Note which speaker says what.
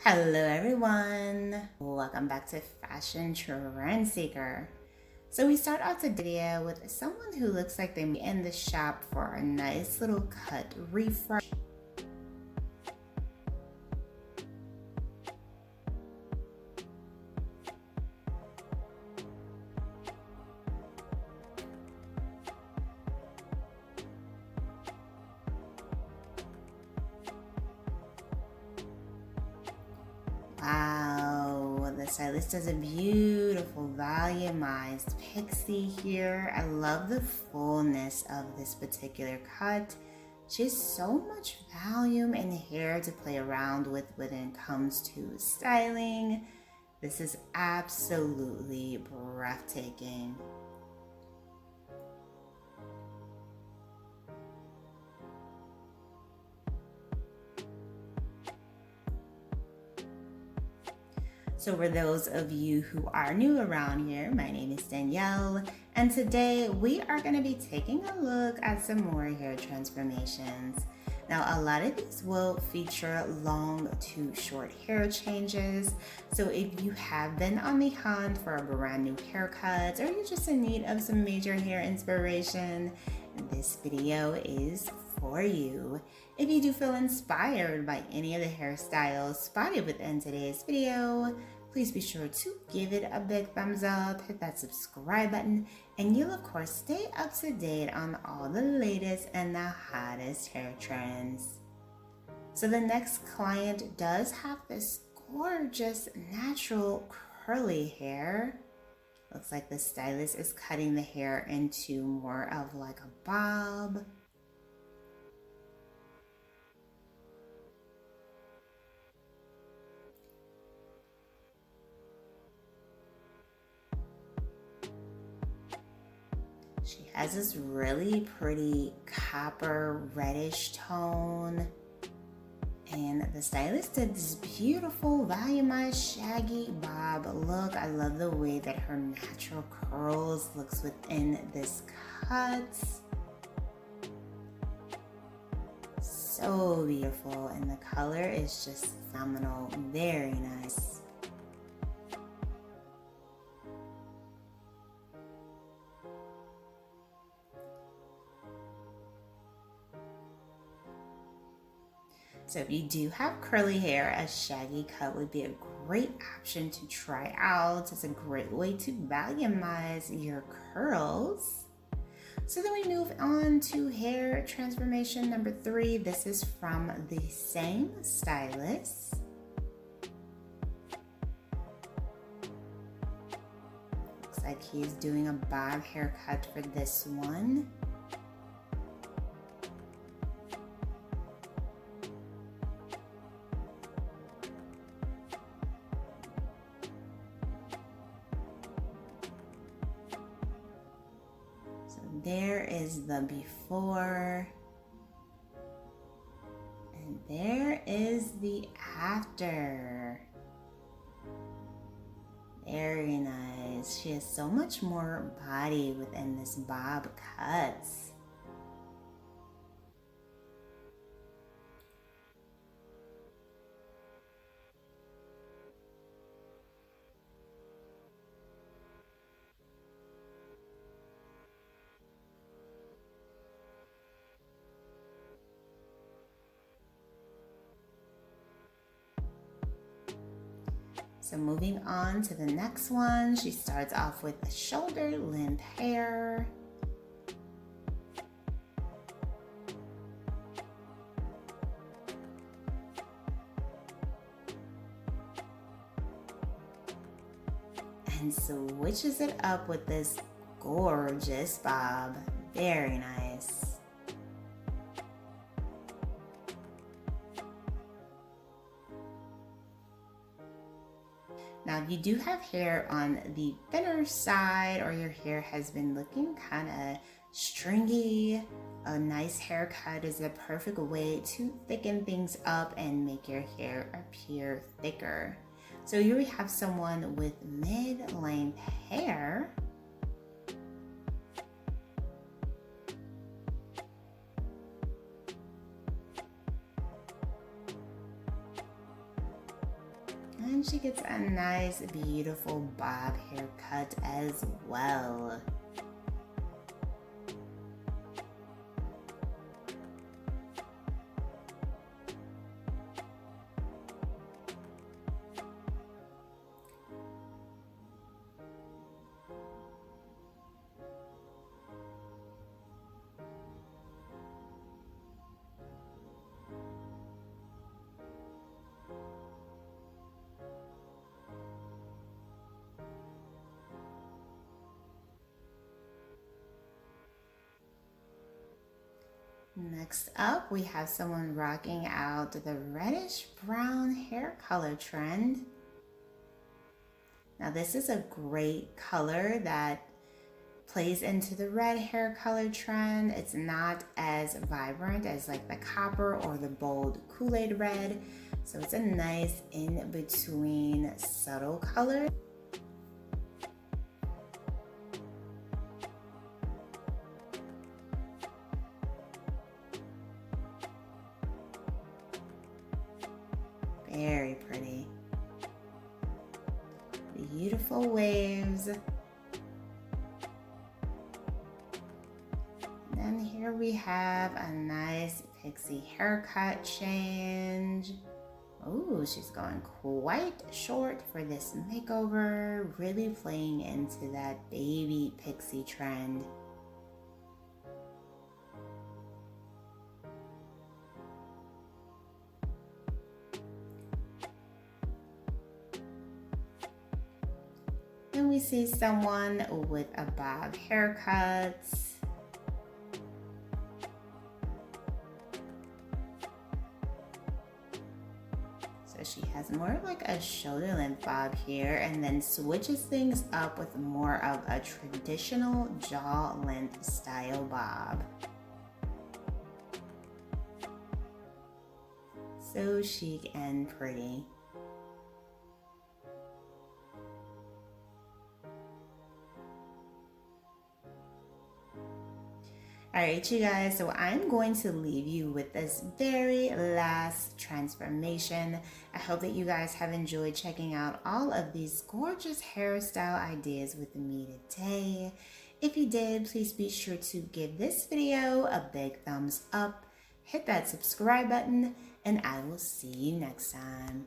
Speaker 1: Hello everyone, welcome back to Fashion Trend Seeker. So we start off today's video with someone who looks like they're in the shop for a nice little cut refresh. Wow, the stylist does a beautiful volumized pixie here. I love the fullness of this particular cut. She has so much volume and hair to play around with when it comes to styling. This is absolutely breathtaking. So for those of you who are new around here, my name is Danielle, and today we are going to be taking a look at some more hair transformations. Now, a lot of these will feature long to short hair changes. So if you have been on the hunt for a brand new haircut, or you're just in need of some major hair inspiration, this video is for you. If you do feel inspired by any of the hairstyles spotted within today's video, please be sure to give it a big thumbs up, hit that subscribe button, and you'll of course stay up to date on all the latest and the hottest hair trends. So the next client does have this gorgeous natural curly hair. Looks like the stylist is cutting the hair into more of like a bob. She has this really pretty copper reddish tone. And the stylist did this beautiful volumized shaggy bob look. I love the way that her natural curls looks within this cut. So beautiful, and the color is just phenomenal. Very nice. So if you do have curly hair, a shaggy cut would be a great option to try out. It's a great way to volumize your curls. So then we move on to hair transformation number 3. This is from the same stylist. Looks like he's doing a bob haircut for this one. There is the before, and there is the after. Very nice. She has so much more body within this bob cut. So moving on to the next one, she starts off with the shoulder length hair. And switches it up with this gorgeous bob. Very nice. Now, if you do have hair on the thinner side, or your hair has been looking kind of stringy, a nice haircut is the perfect way to thicken things up and make your hair appear thicker. So here we have someone with mid-length hair. And she gets a nice, beautiful bob haircut as well. Next up, we have someone rocking out the reddish brown hair color trend. Now this is a great color that plays into the red hair color trend. It's not as vibrant as like the copper or the bold Kool-Aid red. So it's a nice in-between subtle color. Very pretty. Beautiful waves. Then here we have a nice pixie haircut change. Oh, she's going quite short for this makeover, really playing into that baby pixie trend. And we see someone with a bob haircut. So she has more like a shoulder length bob here and then switches things up with more of a traditional jaw length style bob. So chic and pretty. All right, you guys, so I'm going to leave you with this very last transformation. I hope that you guys have enjoyed checking out all of these gorgeous hairstyle ideas with me today. If you did, please be sure to give this video a big thumbs up, hit that subscribe button, and I will see you next time.